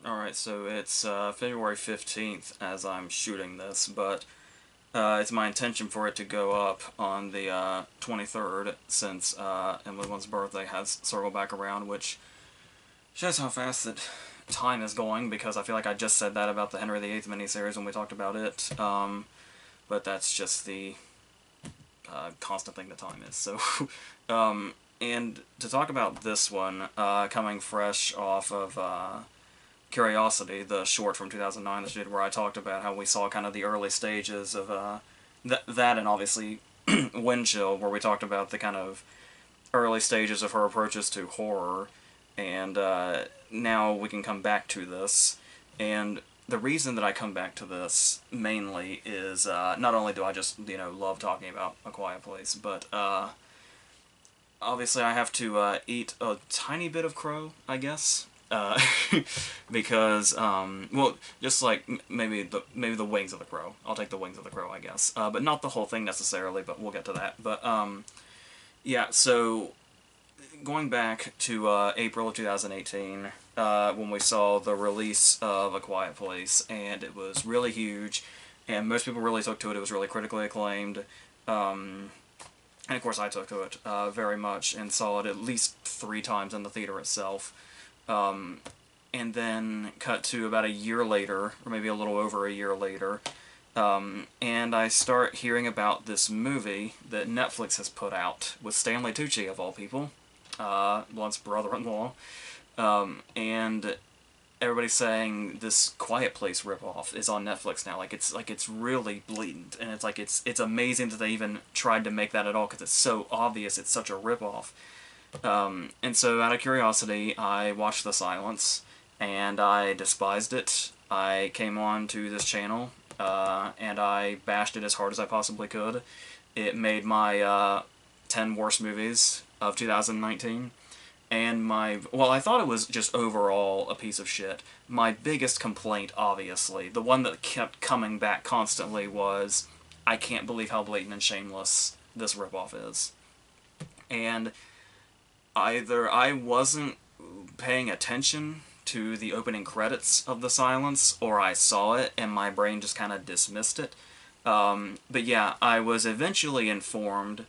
Alright, so it's February 15th as I'm shooting this, but it's my intention for it to go up on the 23rd since Emily Blunt's birthday has circled back around, which shows how fast that time is going, because I feel like I just said that about the Henry VIII miniseries when we talked about it, but that's just the constant thing that time is. So, and to talk about this one, coming fresh off of Curiosity, the short from 2009 that I did, where I talked about how we saw kind of the early stages of that, and obviously Wind Chill, where we talked about the kind of early stages of her approaches to horror, and now we can come back to this. And the reason that I come back to this mainly is not only do I just love talking about A Quiet Place, but obviously I have to eat a tiny bit of crow, I guess. Because well, just like maybe the wings of the crow. I'll take the wings of the crow, I guess, but not the whole thing necessarily. But we'll get to that. But yeah. So going back to April of 2018, when we saw the release of A Quiet Place, and it was really huge, and most people really took to it. It was really critically acclaimed. And of course, I took to it very much and saw it at least 3 times in the theater itself. And then cut to about a year later, or maybe a little over a year later, and I start hearing about this movie that Netflix has put out with Stanley Tucci, of all people, Blunt's brother-in-law, and everybody's saying this Quiet Place ripoff is on Netflix now. It's really blatant, and it's amazing that they even tried to make that at all, because it's so obvious. It's such a ripoff. And so, out of curiosity, I watched The Silence, and I despised it. I came on to this channel, and I bashed it as hard as I possibly could. It made my 10 worst movies of 2019, and well, I thought it was just overall a piece of shit. My biggest complaint, obviously, the one that kept coming back constantly, was I can't believe how blatant and shameless this ripoff is. And either I wasn't paying attention to the opening credits of The Silence, or I saw it and my brain just kind of dismissed it. But yeah, I was eventually informed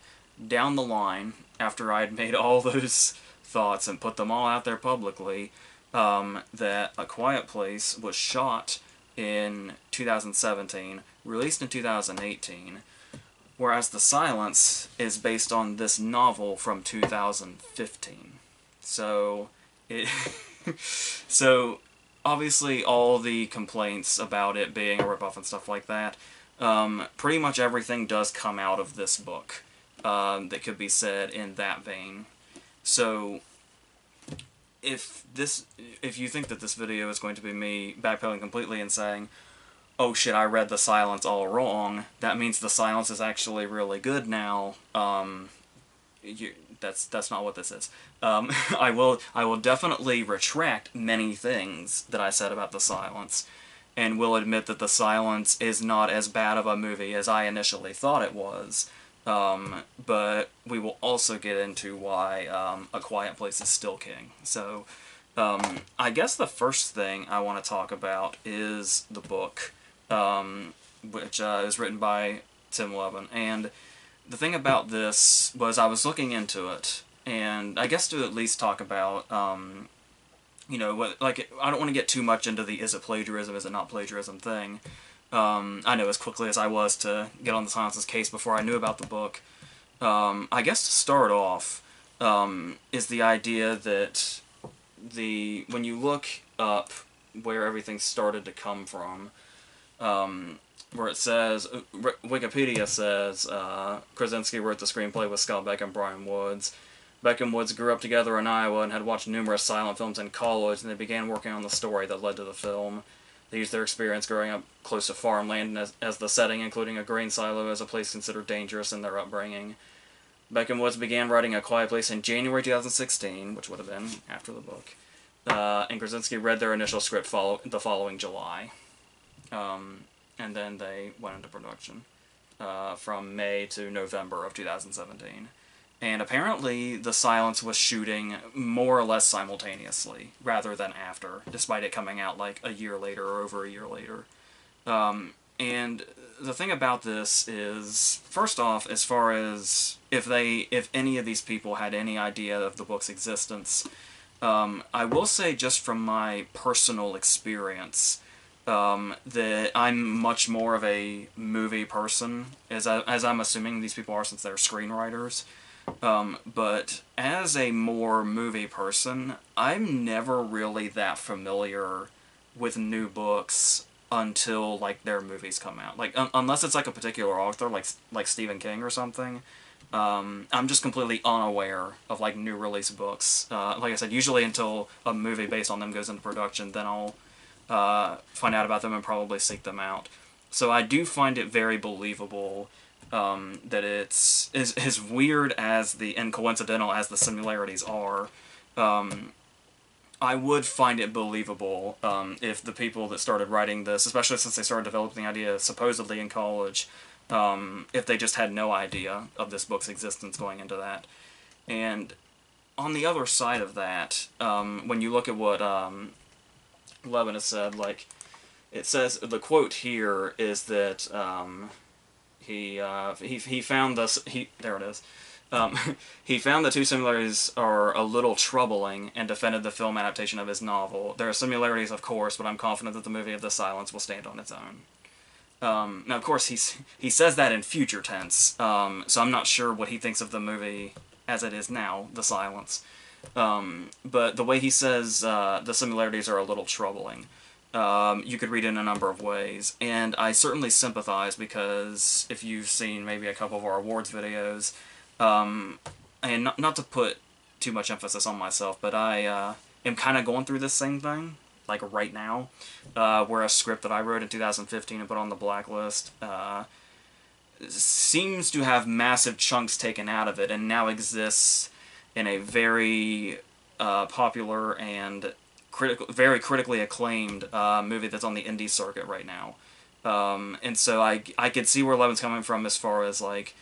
down the line, after I'd made all those thoughts and put them all out there publicly, that A Quiet Place was shot in 2017, released in 2018, whereas The Silence is based on this novel from 2015. So, so obviously all the complaints about it being a ripoff and stuff like that, pretty much everything does come out of this book that could be said in that vein. So, if you think that this video is going to be me backpedaling completely and saying, oh shit, I read The Silence all wrong, that means The Silence is actually really good now, that's not what this is. I will definitely retract many things that I said about The Silence, and will admit that The Silence is not as bad of a movie as I initially thought it was, but we will also get into why A Quiet Place is still king. So, I guess the first thing I want to talk about is the book, which is written by Tim Levin. And the thing about this was, I was looking into it, and I guess to at least talk about, like, I don't want to get too much into the is it plagiarism, is it not plagiarism thing. I know as quickly as I was to get on the Silence's case before I knew about the book. I guess to start off, is the idea that when you look up where everything started to come from, where it says, Wikipedia says, Krasinski wrote the screenplay with Scott Beck and Brian Woods. Beck and Woods grew up together in Iowa and had watched numerous silent films in college, and they began working on the story that led to the film. They used their experience growing up close to farmland as the setting, including a grain silo as a place considered dangerous in their upbringing. Beck and Woods began writing A Quiet Place in January 2016, which would have been after the book, and Krasinski read their initial script the following July. And then they went into production from May to November of 2017. And apparently the Silence was shooting more or less simultaneously, rather than after, despite it coming out like a year later or over a year later. And the thing about this is, first off, as far as if any of these people had any idea of the book's existence, I will say just from my personal experience, that I'm much more of a movie person, as I'm assuming these people are since they're screenwriters. But as a more movie person, I'm never really that familiar with new books until like their movies come out. Like unless it's like a particular author, like Stephen King or something. I'm just completely unaware of like new release books. Like I said, usually until a movie based on them goes into production, then I'll find out about them and probably seek them out. So I do find it very believable that it's as weird as and coincidental as the similarities are. I would find it believable if the people that started writing this, especially since they started developing the idea supposedly in college, if they just had no idea of this book's existence going into that. And on the other side of that, when you look at what Levin has said, like, it says, the quote here is that he found this, there it is, he found the two similarities are a little troubling and defended the film adaptation of his novel. There are similarities, of course, but I'm confident that the movie of The Silence will stand on its own. Now, of course, he says that in future tense, so I'm not sure what he thinks of the movie as it is now, The Silence. But the way he says the similarities are a little troubling. You could read it in a number of ways, and I certainly sympathize because if you've seen maybe a couple of our awards videos, and not to put too much emphasis on myself, but I am kind of going through this same thing, like right now, where a script that I wrote in 2015 and put on the blacklist seems to have massive chunks taken out of it, and now exists in a very popular and very critically acclaimed movie that's on the indie circuit right now. And so I could see where Levin's coming from as far as, like,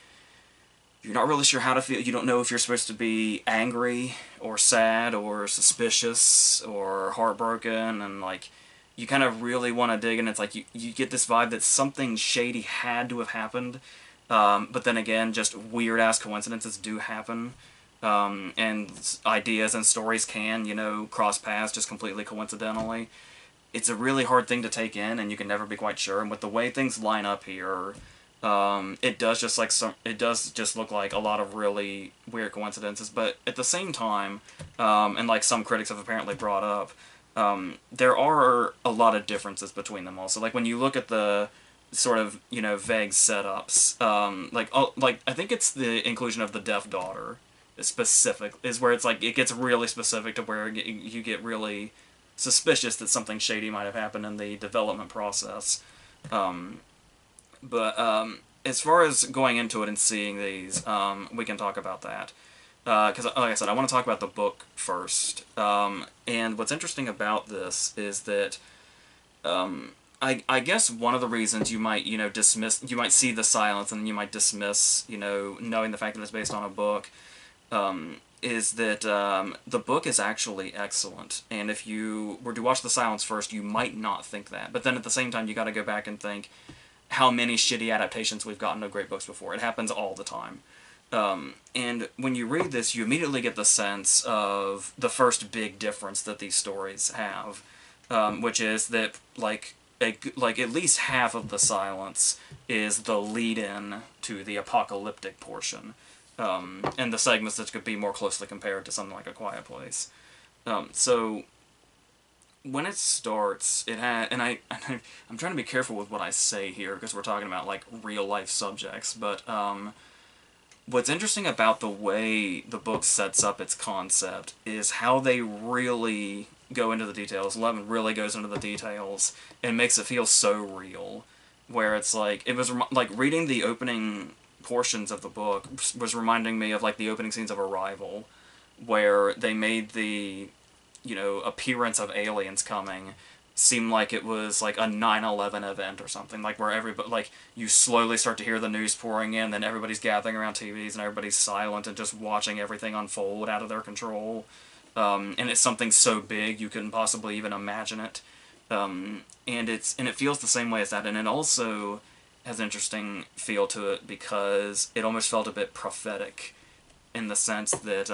you're not really sure how to feel. You don't know if you're supposed to be angry or sad or suspicious or heartbroken, and, like, you kind of really want to dig in. It's like you get this vibe that something shady had to have happened, but then again, just weird-ass coincidences do happen. And ideas and stories can, cross paths just completely coincidentally. It's a really hard thing to take in, and you can never be quite sure. And with the way things line up here, it does just look like a lot of really weird coincidences. But at the same time, and like some critics have apparently brought up, there are a lot of differences between them all. So like when you look at the sort of vague setups, like I think it's the inclusion of the deaf daughter. Specific is where it's like it gets really specific to where you get really suspicious that something shady might have happened in the development process. But as far as going into it and seeing these, we can talk about that. Because, like I said, I want to talk about the book first. And what's interesting about this is that I guess one of the reasons you might, dismiss, you might see The Silence and you might dismiss, knowing the fact that it's based on a book, is that the book is actually excellent. And if you were to watch The Silence first, you might not think that. But then at the same time, you got to go back and think how many shitty adaptations we've gotten of great books before. It happens all the time. And when you read this, you immediately get the sense of the first big difference that these stories have, which is that, like at least half of The Silence is the lead-in to the apocalyptic portion. And the segments that could be more closely compared to something like A Quiet Place. So when it starts, it has, and I'm trying to be careful with what I say here because we're talking about like real life subjects. But what's interesting about the way the book sets up its concept is how they really go into the details. Levin really goes into the details and makes it feel so real. Where it's like it was like reading the opening portions of the book was reminding me of like the opening scenes of Arrival, where they made the appearance of aliens coming seem like it was like a 9/11 event or something, like where everybody, like, you slowly start to hear the news pouring in, then everybody's gathering around TVs and everybody's silent and just watching everything unfold out of their control. And it's something so big you couldn't possibly even imagine it. And it feels the same way as that, and it also has an interesting feel to it because it almost felt a bit prophetic in the sense that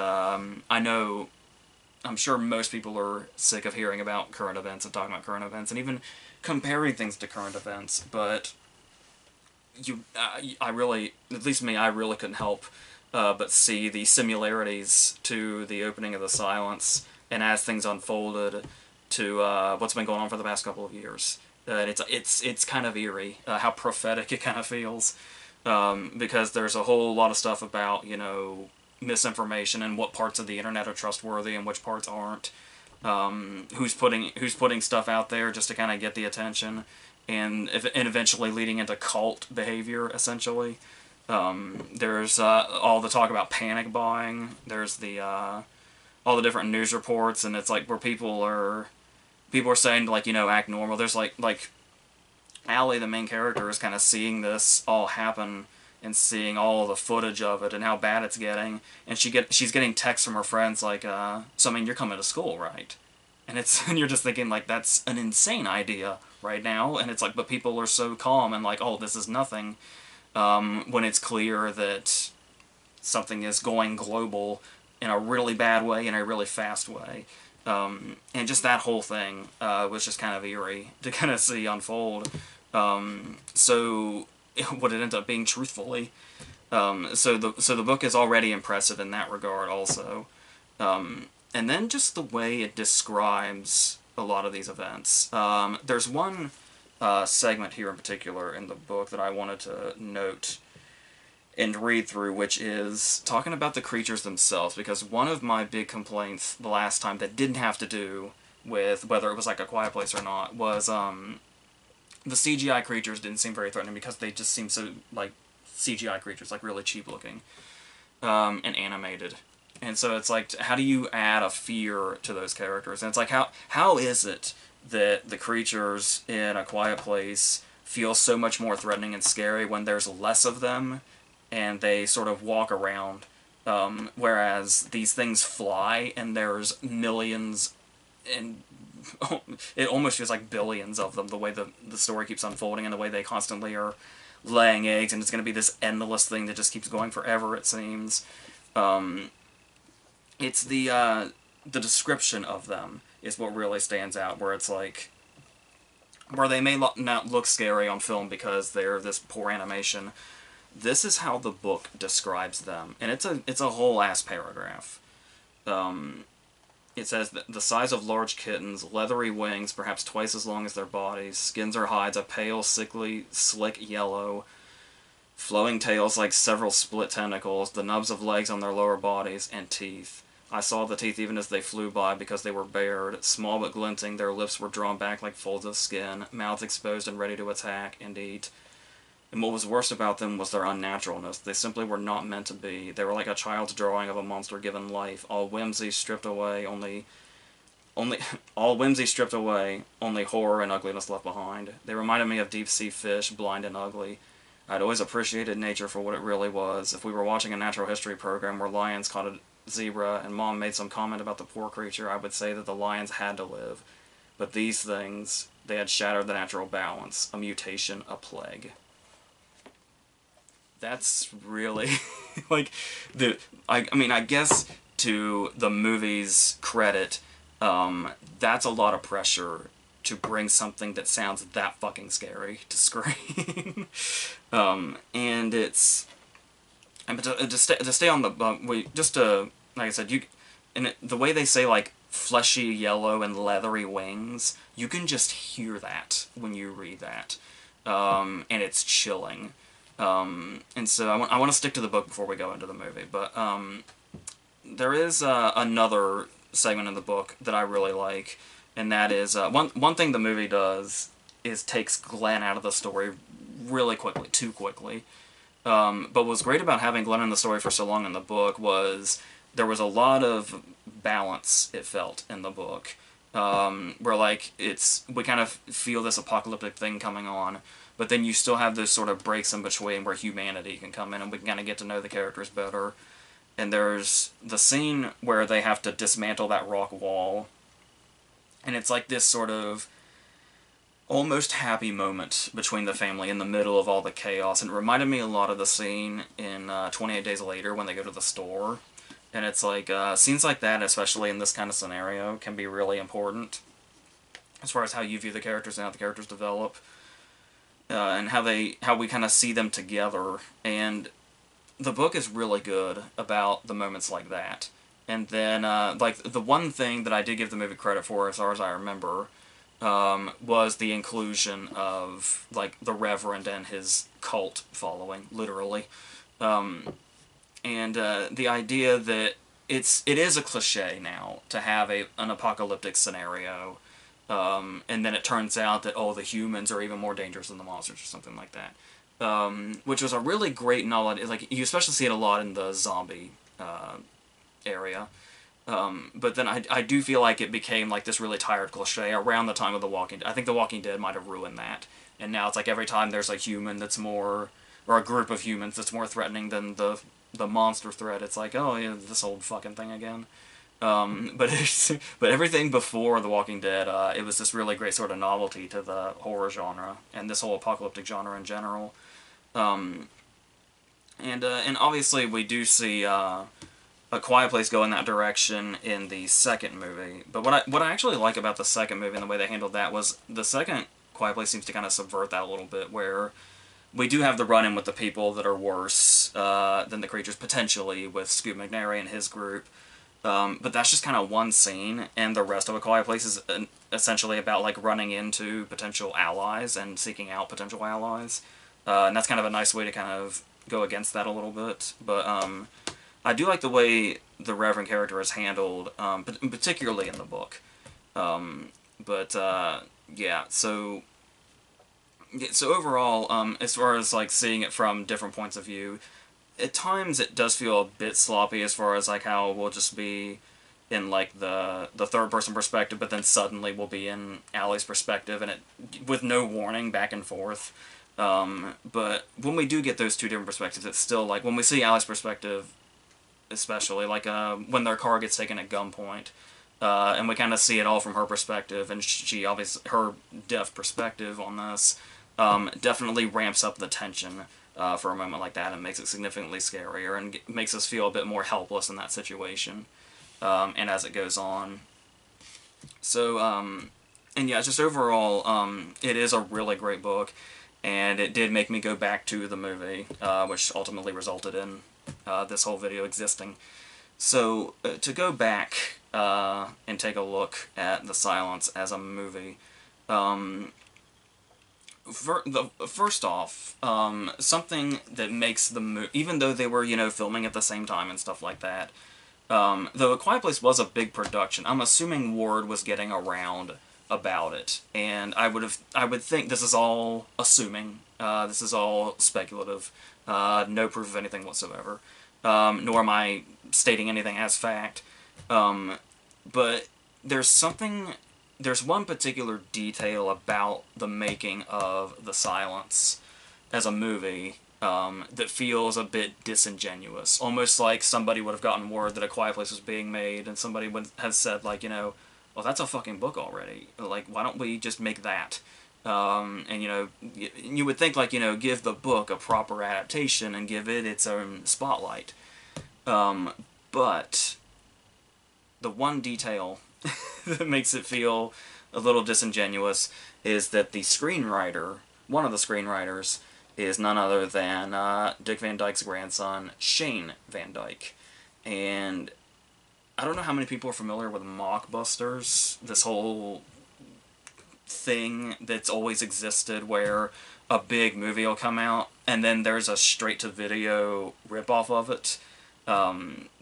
I'm sure most people are sick of hearing about current events and talking about current events and even comparing things to current events, but I really, at least me, I really couldn't help but see the similarities to the opening of the Silence, and as things unfolded to what's been going on for the past couple of years. And it's kind of eerie how prophetic it kind of feels, because there's a whole lot of stuff about, you know, misinformation and what parts of the internet are trustworthy and which parts aren't. Who's putting stuff out there just to kind of get the attention, and eventually leading into cult behavior, essentially. There's all the talk about panic buying. There's the all the different news reports, and it's like where people are saying to, like, you know, act normal. There's like Allie, the main character, is kind of seeing this all happen and seeing all of the footage of it and how bad it's getting, and she's getting texts from her friends like, so I mean, you're coming to school, right? And and you're just thinking, like, that's an insane idea right now, and it's like, but people are so calm and like, oh, this is nothing, when it's clear that something is going global in a really bad way, in a really fast way. And just that whole thing was just kind of eerie to kind of see unfold. So what it ended up being, truthfully. So the book is already impressive in that regard also. And then just the way it describes a lot of these events. There's one segment here in particular in the book that I wanted to note and read through, which is talking about the creatures themselves, because one of my big complaints the last time that didn't have to do with whether it was like A Quiet Place or not was the CGI creatures didn't seem very threatening because they just seemed so like CGI creatures, like really cheap looking and animated. And so it's like, how do you add a fear to those characters? And it's like, how is it that the creatures in A Quiet Place feel so much more threatening and scary when there's less of them and they sort of walk around, whereas these things fly and there's millions and it almost feels like billions of them, the way the story keeps unfolding and the way they constantly are laying eggs, and it's going to be this endless thing that just keeps going forever, it seems. It's the description of them is what really stands out, where it's like, where they may not look scary on film because they're this poor animation, this is how the book describes them, and it's a whole ass paragraph. It says that the size of large kittens, leathery wings, perhaps twice as long as their bodies, skins or hides a pale, sickly, slick yellow, flowing tails like several split tentacles, the nubs of legs on their lower bodies, and teeth. I saw the teeth even as they flew by because they were bared, small but glinting, their lips were drawn back like folds of skin, mouths exposed and ready to attack and eat. And what was worst about them was their unnaturalness. They simply were not meant to be. They were like a child's drawing of a monster given life, all whimsy stripped away, all whimsy stripped away, only horror and ugliness left behind. They reminded me of deep-sea fish, blind and ugly. I'd always appreciated nature for what it really was. If we were watching a natural history program where lions caught a zebra and Mom made some comment about the poor creature, I would say that the lions had to live. But these things, they had shattered the natural balance, a mutation, a plague. That's really, like, I mean, I guess to the movie's credit, that's a lot of pressure to bring something that sounds that fucking scary to screen. And it's, and to stay on the, like I said, the way they say, like, fleshy yellow and leathery wings, you can just hear that when you read that, and it's chilling. And so I want to stick to the book before we go into the movie, but there is another segment in the book that I really like, and that is one thing the movie does is takes Glenn out of the story really quickly, too quickly. But what's great about having Glenn in the story for so long in the book was there was a lot of balance, it felt, in the book. where like we kind of feel this apocalyptic thing coming on, but then you still have those sort of breaks in between where humanity can come in and we can kind of get to know the characters better. And there's the scene where they have to dismantle that rock wall, and it's like this sort of almost happy moment between the family in the middle of all the chaos, and it reminded me a lot of the scene in 28 Days Later when they go to the store. And it's like, scenes like that, especially in this kind of scenario, can be really important as far as how you view the characters and how the characters develop, and how we kind of see them together. And the book is really good about the moments like that. And then, like, the one thing that I did give the movie credit for, as far as I remember, was the inclusion of, like, the Reverend and his cult following, literally. And the idea that it is a cliche now to have an apocalyptic scenario, and then it turns out that, oh, the humans are even more dangerous than the monsters or something like that. Which was a really great knowledge. Like, you especially see it a lot in the zombie area. But then I do feel like it became like this really tired cliche around the time of The Walking Dead. I think The Walking Dead might have ruined that. And now it's like every time there's a human that's more, or a group of humans that's more threatening than the monster threat, it's like, oh, yeah, this old fucking thing again. But everything before The Walking Dead, it was this really great sort of novelty to the horror genre and this whole apocalyptic genre in general. And obviously we do see A Quiet Place go in that direction in the second movie. But what I actually like about the second movie and the way they handled that was the second Quiet Place seems to kind of subvert that a little bit, where we do have the run-in with the people that are worse than the creatures, potentially, with Scoot McNairy and his group. But that's just kind of one scene, and the rest of A Quiet Place is essentially about, like, running into potential allies and seeking out potential allies. And that's kind of a nice way to kind of go against that a little bit. But I do like the way the Reverend character is handled, particularly in the book. Yeah, so overall, as far as, like, seeing it from different points of view, at times it does feel a bit sloppy as far as, like, how we'll just be in, like, the third-person perspective, but then suddenly we'll be in Allie's perspective, and it with no warning, back and forth. But when we do get those two different perspectives, it's still, like, when we see Allie's perspective, especially, like, when their car gets taken at gunpoint, and we kind of see it all from her perspective, and she obviously, her deaf perspective on this, definitely ramps up the tension for a moment like that and makes it significantly scarier and makes us feel a bit more helpless in that situation, and as it goes on. So, and yeah, just overall, it is a really great book, and it did make me go back to the movie, which ultimately resulted in this whole video existing. So, to go back and take a look at The Silence as a movie, first off, something that makes the movie, even though they were, you know, filming at the same time and stuff like that, though A Quiet Place was a big production, I'm assuming word was getting around about it, and I would think, this is all assuming, this is all speculative, no proof of anything whatsoever, nor am I stating anything as fact, but there's one particular detail about the making of The Silence as a movie that feels a bit disingenuous. Almost like somebody would have gotten word that A Quiet Place was being made, and somebody would have said, like, you know, well, that's a fucking book already. Like, why don't we just make that? And, you know, you would think, like, you know, give the book a proper adaptation and give it its own spotlight. But the one detail that makes it feel a little disingenuous is that the screenwriter, one of the screenwriters, is none other than Dick Van Dyke's grandson, Shane Van Dyke. And I don't know how many people are familiar with mockbusters, this whole thing that's always existed where a big movie will come out and then there's a straight-to-video ripoff of it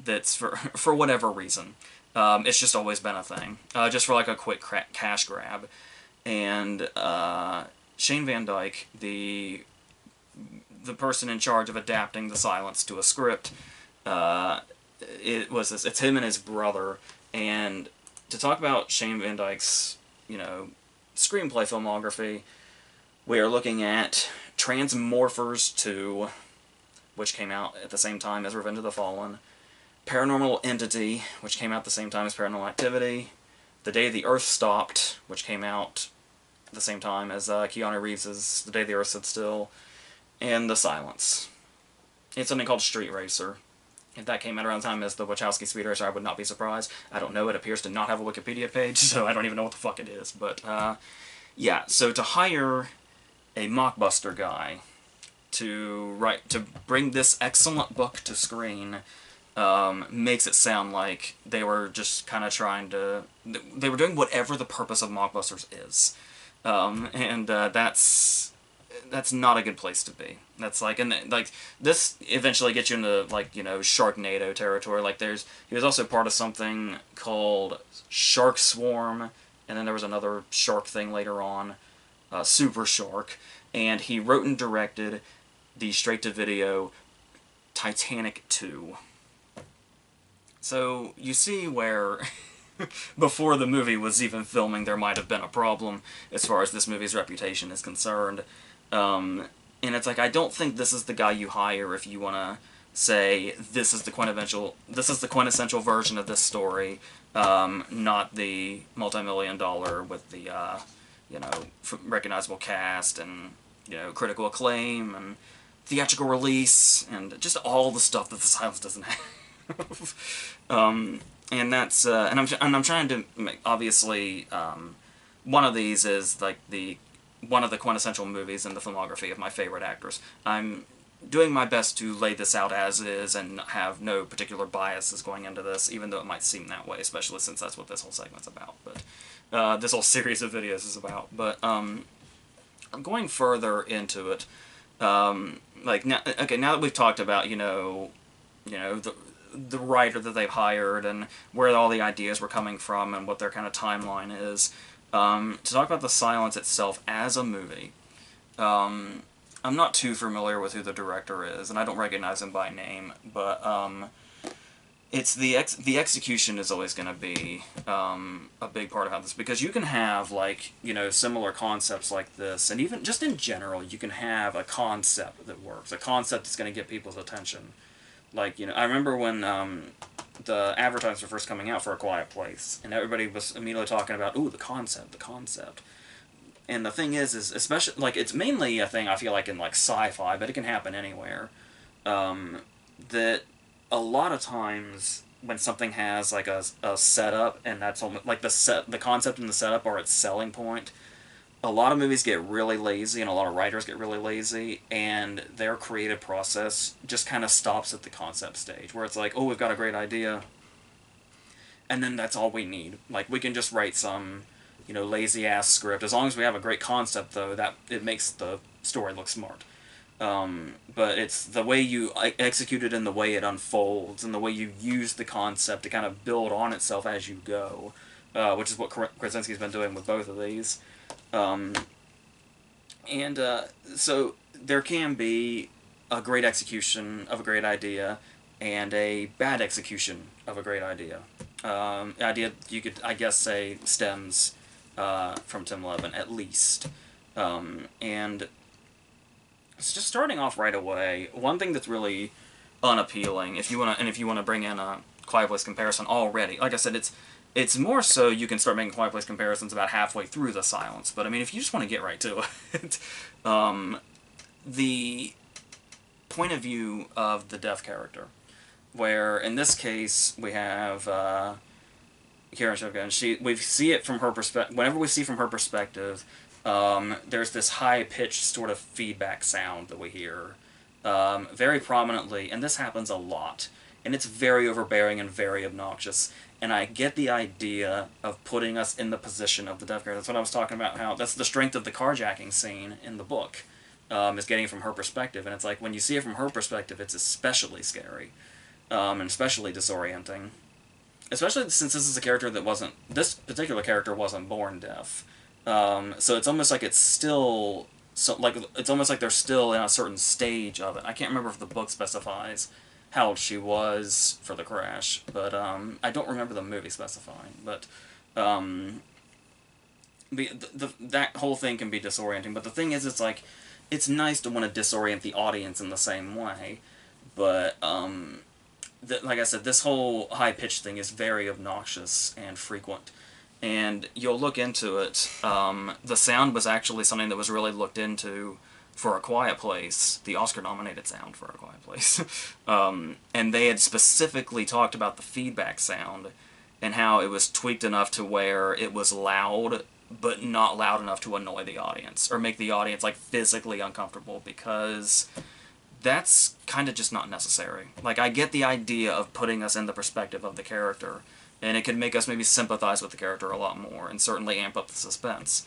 that's for whatever reason. It's just always been a thing, just for like a quick cash grab. And Shane Van Dyke, the person in charge of adapting The Silence to a script, it's him and his brother, and to talk about Shane Van Dyke's, you know, screenplay filmography, we are looking at Transmorphers 2, which came out at the same time as Revenge of the Fallen, Paranormal Entity, which came out at the same time as Paranormal Activity, The Day the Earth Stopped, which came out at the same time as Keanu Reeves' The Day the Earth Stood Still, and The Silence. It's something called Street Racer. If that came out around the time as the Wachowski Speed Racer, I would not be surprised. I don't know, it appears to not have a Wikipedia page, so I don't even know what the fuck it is. But, yeah, so to hire a mockbuster guy to bring this excellent book to screen makes it sound like they were just kind of trying to... They were doing whatever the purpose of mockbusters is. That's not a good place to be. That's like, and like, this eventually gets you into, like, you know, Sharknado territory. Like, he was also part of something called Shark Swarm, and then there was another shark thing later on, Super Shark, and he wrote and directed the straight-to-video Titanic 2. So, you see where... before the movie was even filming, there might have been a problem as far as this movie's reputation is concerned. And it's like, I don't think this is the guy you hire if you want to say, this is the quintessential version of this story, not the multi-million-dollar with the, you know, recognizable cast and, you know, critical acclaim and theatrical release and just all the stuff that The Silence doesn't have. And that's, and I'm trying to make, obviously, one of these is, like, one of the quintessential movies in the filmography of my favorite actors. I'm doing my best to lay this out as is and have no particular biases going into this, even though it might seem that way, especially since that's what this whole segment's about, but, this whole series of videos is about. But, going further into it, like, now that we've talked about, you know, the writer that they've hired and where all the ideas were coming from and what their kind of timeline is. To talk about The Silence itself as a movie, I'm not too familiar with who the director is, and I don't recognize him by name, but it's the execution is always going to be a big part of this, because you can have, like, you know, similar concepts like this, and even just in general, you can have a concept that works, a concept that's going to get people's attention. Like, you know, I remember when the advertisements were first coming out for A Quiet Place, and everybody was immediately talking about, ooh, the concept. And the thing is especially, like, it's mainly a thing, I feel like, in, like, sci-fi, but it can happen anywhere, that a lot of times when something has, like, a setup, and that's almost, like, the concept and the setup are its selling point, a lot of movies get really lazy, and a lot of writers get really lazy, and their creative process just kind of stops at the concept stage, where it's like, oh, we've got a great idea, and then that's all we need. Like, we can just write some, you know, lazy-ass script. As long as we have a great concept, though, that it makes the story look smart. But it's the way you execute it and the way it unfolds, and the way you use the concept to kind of build on itself as you go, which is what Krasinski's been doing with both of these. So there can be a great execution of a great idea and a bad execution of a great idea. Idea, you could, I guess, say, stems from Tim Levin, at least. And it's just starting off right away, one thing that's really unappealing, if you want to bring in a Quiet Place comparison already, like I said, it's more so you can start making Quiet Place comparisons about halfway through The Silence, but I mean, if you just want to get right to it, the point of view of the deaf character, where in this case we have Karen Shevka, and we see it from her perspective. Whenever we see from her perspective, there's this high-pitched sort of feedback sound that we hear very prominently, and this happens a lot, and it's very overbearing and very obnoxious. And I get the idea of putting us in the position of the deaf character. That's what I was talking about, how that's the strength of the carjacking scene in the book, is getting it from her perspective. And it's like, when you see it from her perspective, it's especially scary, and especially disorienting. Especially since this is a character that this particular character wasn't born deaf. So it's almost like it's still, it's almost like they're still in a certain stage of it. I can't remember if the book specifies how old she was for the crash, but I don't remember the movie specifying. But That whole thing can be disorienting. But the thing is, it's like, it's nice to want to disorient the audience in the same way. But, like I said, this whole high-pitched thing is very obnoxious and frequent. And you'll look into it. The sound was actually something that was really looked into for A Quiet Place, the Oscar-nominated sound for A Quiet Place. And they had specifically talked about the feedback sound and how it was tweaked enough to where it was loud, but not loud enough to annoy the audience, or make the audience, like, physically uncomfortable, because that's kind of just not necessary. Like, I get the idea of putting us in the perspective of the character, and it could make us maybe sympathize with the character a lot more, and certainly amp up the suspense.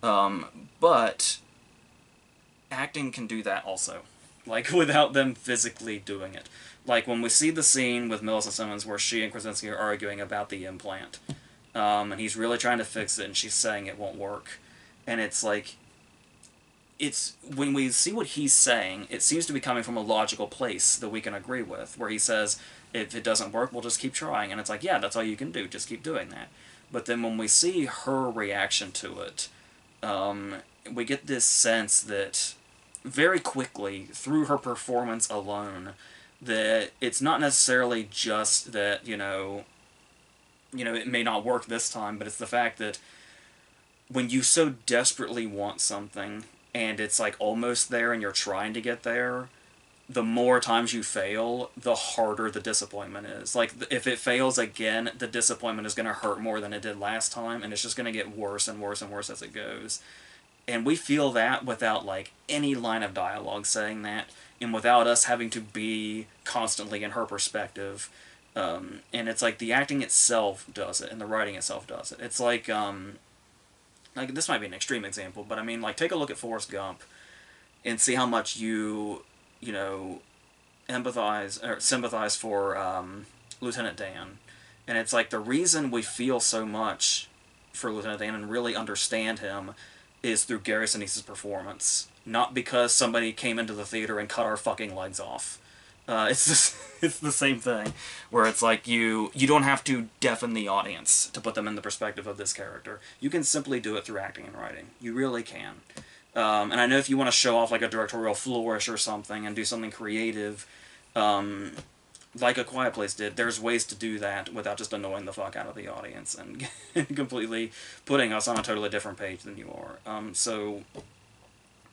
But acting can do that also, like, without them physically doing it. Like, when we see the scene with Melissa Simmons where she and Krasinski are arguing about the implant, and he's really trying to fix it, and she's saying it won't work, and it's like, when we see what he's saying, it seems to be coming from a logical place that we can agree with, where he says, if it doesn't work, we'll just keep trying, and it's like, yeah, that's all you can do, just keep doing that. But then when we see her reaction to it, we get this sense that, very quickly, through her performance alone, that it's not necessarily just that, it may not work this time, but it's the fact that when you so desperately want something, and it's like almost there and you're trying to get there, the more times you fail, the harder the disappointment is. Like, if it fails again, the disappointment is going to hurt more than it did last time, and it's just going to get worse and worse and worse as it goes. And we feel that without, like, any line of dialogue saying that, and without us having to be constantly in her perspective. And it's like the acting itself does it, and the writing itself does it. It's like this might be an extreme example, but I mean, like, take a look at Forrest Gump and see how much you empathize or sympathize for Lieutenant Dan. And it's like the reason we feel so much for Lieutenant Dan and really understand him is through Gary Sinise's performance, not because somebody came into the theater and cut our fucking legs off. It's the same thing, where it's like you don't have to deafen the audience to put them in the perspective of this character. You can simply do it through acting and writing. You really can. And I know if you want to show off like a directorial flourish or something and do something creative, like A Quiet Place did, there's ways to do that without just annoying the fuck out of the audience and completely putting us on a totally different page than you are. So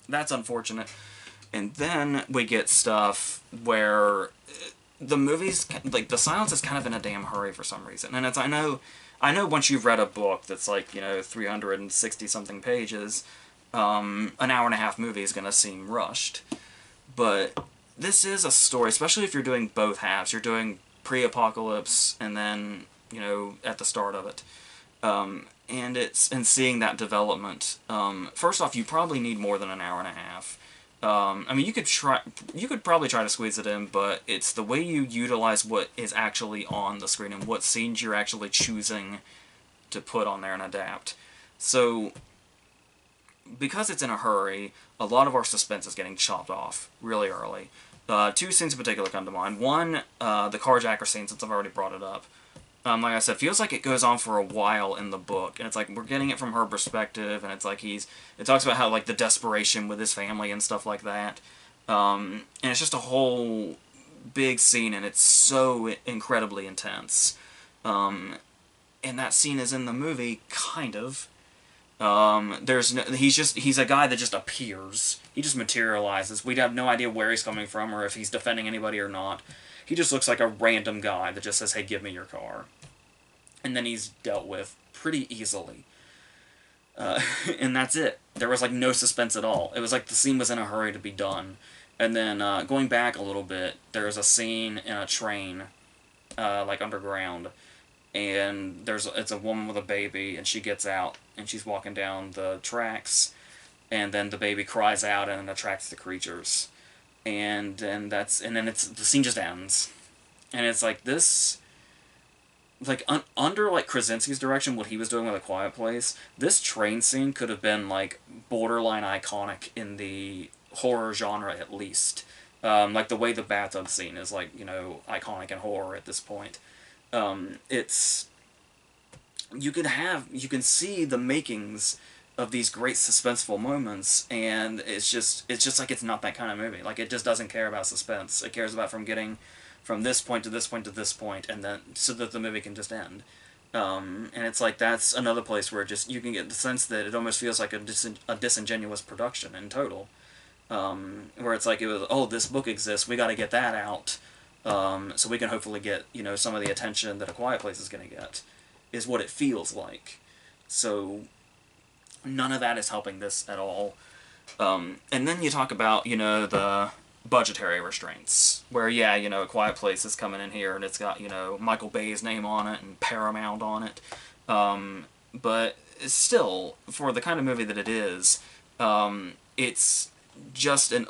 that's unfortunate. And then we get stuff where the movie's, like, the silence is kind of in a damn hurry for some reason. And it's, I know once you've read a book that's like, 360-something pages, an hour-and-a-half movie is going to seem rushed. But this is a story, especially if you're doing both halves. You're doing pre-apocalypse and then, at the start of it. And seeing that development. First off, you probably need more than an hour and a half. I mean, you could probably try to squeeze it in, but it's the way you utilize what is actually on the screen and what scenes you're actually choosing to put on there and adapt. So, because it's in a hurry, a lot of our suspense is getting chopped off really early. Two scenes in particular come to mind. One, the carjacker scene, since I've already brought it up. Like I said, feels like it goes on for a while in the book, and it's like we're getting it from her perspective, and it's like it talks about how, like, the desperation with his family and stuff like that, and it's just a whole big scene, and it's so incredibly intense, and that scene is in the movie, kind of. He's a guy that just appears. He just materializes. We have no idea where he's coming from, or if he's defending anybody or not. He just looks like a random guy that just says, hey, give me your car. And then he's dealt with pretty easily. And that's it. There was, like, no suspense at all. It was like the scene was in a hurry to be done. And then, going back a little bit, there's a scene in a train, like, underground. And it's a woman with a baby, and she gets out, and she's walking down the tracks. And then the baby cries out and attracts the creatures. And then the scene just ends. And it's like this, like, under, like, Krasinski's direction, what he was doing with A Quiet Place, this train scene could have been, like, borderline iconic in the horror genre, at least. Like, the way the bathtub scene is, like, iconic in horror at this point. It's, you can see the makings of these great suspenseful moments, and it's just like it's not that kind of movie. Like, it just doesn't care about suspense. It cares about from getting from this point to this point to this point, and then so that the movie can just end. And it's like that's another place where just you can get the sense that it almost feels like a disingenuous production in total. Where it's like it was, oh, this book exists, we got to get that out, so we can hopefully get some of the attention that A Quiet Place is going to get, is what it feels like. So none of that is helping this at all. And then you talk about the budgetary restraints, where A Quiet Place is coming in here and it's got Michael Bay's name on it and Paramount on it, but still, for the kind of movie that it is, it's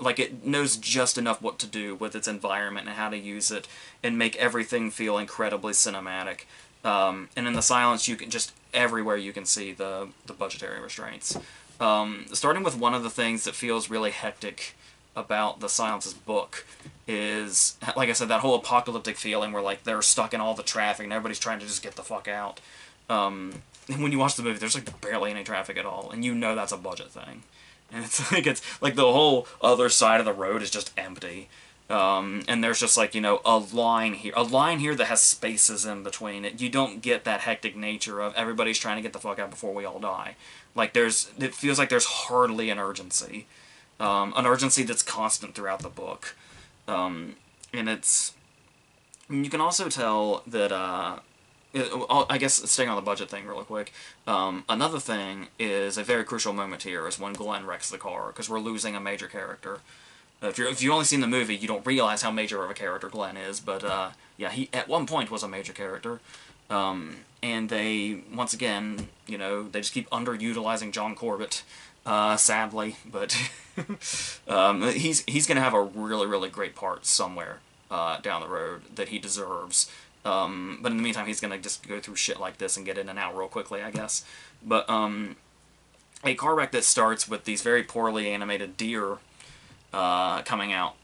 like it knows just enough what to do with its environment and how to use it and make everything feel incredibly cinematic. And in the silence, you can just everywhere you can see the budgetary restraints. Starting with one of the things that feels really hectic about the Silence's book is, like I said, that whole apocalyptic feeling where like they're stuck in all the traffic and everybody's trying to just get the fuck out. And when you watch the movie, there's like barely any traffic at all, and that's a budget thing. And it's like the whole other side of the road is just empty. And there's just like, a line here that has spaces in between it. You don't get that hectic nature of everybody's trying to get the fuck out before we all die. Like it feels like there's hardly an urgency. An urgency that's constant throughout the book. And you can also tell that, I guess staying on the budget thing really quick, another thing is a very crucial moment here is when Glenn wrecks the car, because we're losing a major character. If you've only seen the movie, you don't realize how major of a character Glenn is, but yeah, he at one point was a major character. And they, once again, they just keep underutilizing John Corbett, sadly, but he's going to have a really, really great part somewhere down the road that he deserves. But in the meantime, he's going to just go through shit like this and get in and out real quickly, I guess. But a car wreck that starts with these very poorly animated deer coming out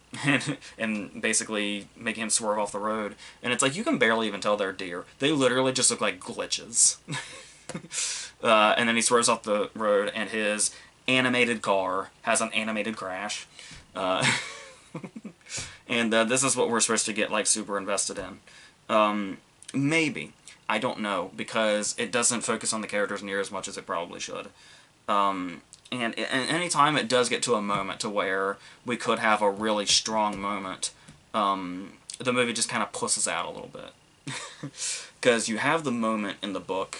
and basically making him swerve off the road. And it's like, you can barely even tell they're deer. They literally just look like glitches. And then he swerves off the road, and his animated car has an animated crash. And this is what we're supposed to get, like, super invested in. Maybe. I don't know, because it doesn't focus on the characters near as much as it probably should. And any time it does get to a moment to where we could have a really strong moment, the movie just kind of pusses out a little bit. Because you have the moment in the book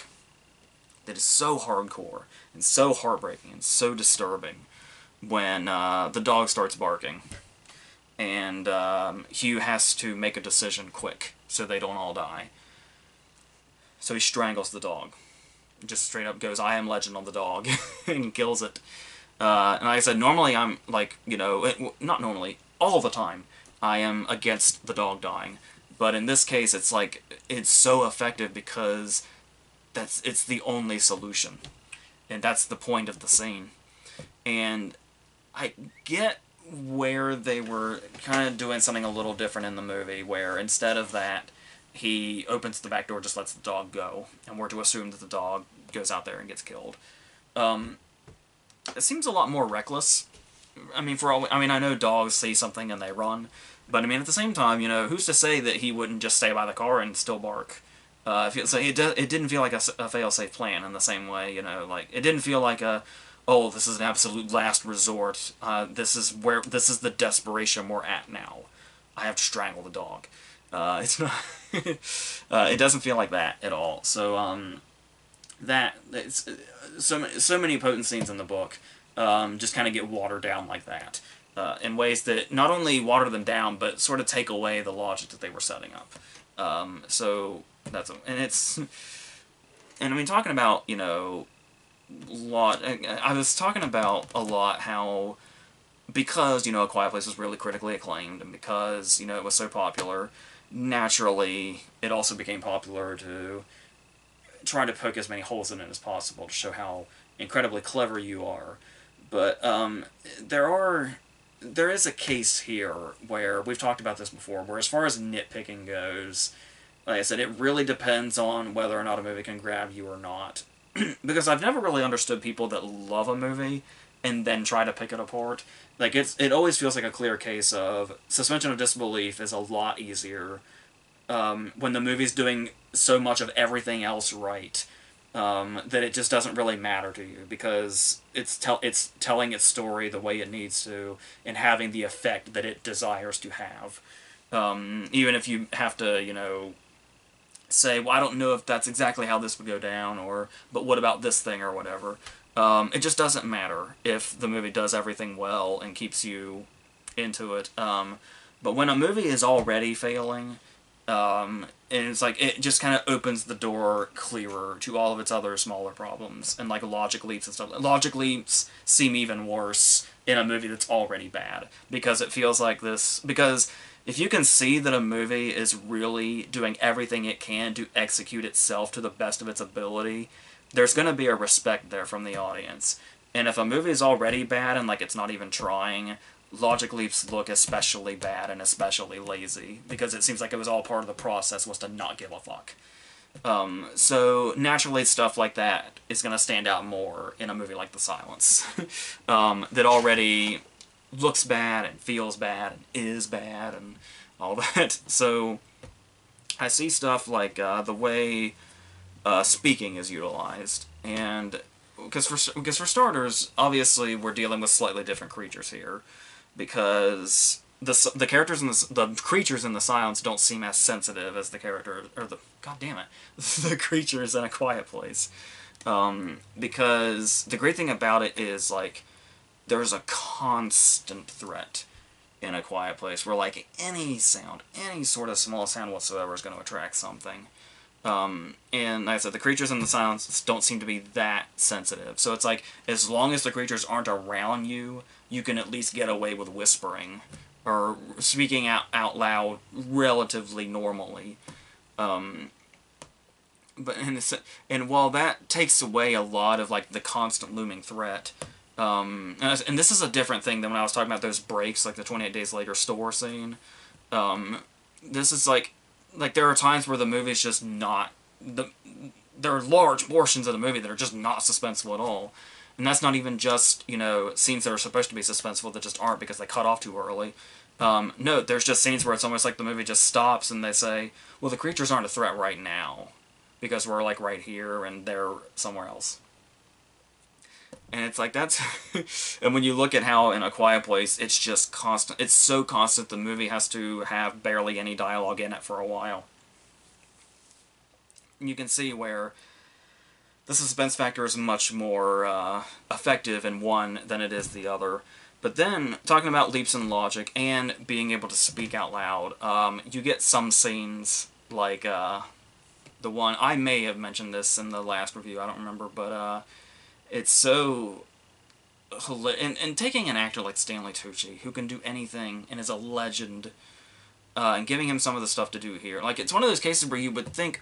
that is so hardcore and so heartbreaking and so disturbing when the dog starts barking. And Hugh has to make a decision quick so they don't all die. So he strangles the dog. Just straight up goes, "I am legend" on the dog, and kills it. And like I said, normally I'm like, not normally, all the time, I am against the dog dying. But in this case, it's like, it's so effective because it's the only solution. And that's the point of the scene. And I get where they were kind of doing something a little different in the movie, where instead of that, he opens the back door, just lets the dog go, and we're to assume that the dog goes out there and gets killed. It seems a lot more reckless. I mean, I know dogs see something and they run, but I mean, at the same time, who's to say that he wouldn't just stay by the car and still bark? It didn't feel like a fail-safe plan in the same way, like, it didn't feel like oh, this is an absolute last resort, this is the desperation we're at now. I have to strangle the dog. It's not, it doesn't feel like that at all. So, it's so many potent scenes in the book, just kind of get watered down like that, in ways that not only water them down, but sort of take away the logic that they were setting up. So that's, and I mean, talking about, I was talking about a lot how, because, A Quiet Place was really critically acclaimed, and because, it was so popular, naturally, it also became popular to try to poke as many holes in it as possible to show how incredibly clever you are. But there is a case here where, we've talked about this before, where as far as nitpicking goes, like I said, it really depends on whether or not a movie can grab you or not. Because I've never really understood people that love a movie and then try to pick it apart. Like, it always feels like a clear case of suspension of disbelief is a lot easier when the movie's doing so much of everything else right, that it just doesn't really matter to you, because it's telling its story the way it needs to and having the effect that it desires to have. Even if you have to, say, well, I don't know if that's exactly how this would go down, or, but what about this thing, or whatever. It just doesn't matter if the movie does everything well and keeps you into it. But when a movie is already failing, and it's like, it just kind of opens the door clearer to all of its other smaller problems, and like logic leaps and stuff. Logic leaps seem even worse in a movie that's already bad, because it feels like this, because if you can see that a movie is really doing everything it can to execute itself to the best of its ability, there's going to be a respect there from the audience. And if a movie is already bad and like it's not even trying, logic leaps look especially bad and especially lazy, because it seems like it was all part of the process was to not give a fuck. So naturally stuff like that is going to stand out more in a movie like The Silence, that already looks bad and feels bad and is bad and all that. So I see stuff like the way speaking is utilized, and because for starters, obviously we're dealing with slightly different creatures here, because the characters in the creatures in The Silence don't seem as sensitive as the character, or the, god damn it, the creatures in A Quiet Place. Because the great thing about it is, like, there's a constant threat in A Quiet Place where, like, any sound, any sort of small sound whatsoever is going to attract something. And like I said, the creatures in The Silence don't seem to be that sensitive. So it's like, as long as the creatures aren't around you, you can at least get away with whispering or speaking out loud relatively normally. But and while that takes away a lot of like the constant looming threat, and this is a different thing than when I was talking about those breaks, like the 28 Days Later store scene. This is like there are times where the movie's just not there are large portions of the movie that are just not suspenseful at all. And that's not even just, scenes that are supposed to be suspenseful that just aren't because they cut off too early. No, there's just scenes where it's almost like the movie just stops and they say, well, the creatures aren't a threat right now, because we're, like, right here and they're somewhere else. And it's like, that's... And when you look at how in A Quiet Place, it's just constant. It's so constant the movie has to have barely any dialogue in it for a while. And you can see where the suspense factor is much more effective in one than it is the other. But then, talking about leaps in logic and being able to speak out loud, you get some scenes, like the one, I may have mentioned this in the last review, I don't remember, but it's so... And taking an actor like Stanley Tucci, who can do anything and is a legend, and giving him some of the stuff to do here, like, it's one of those cases where you would think,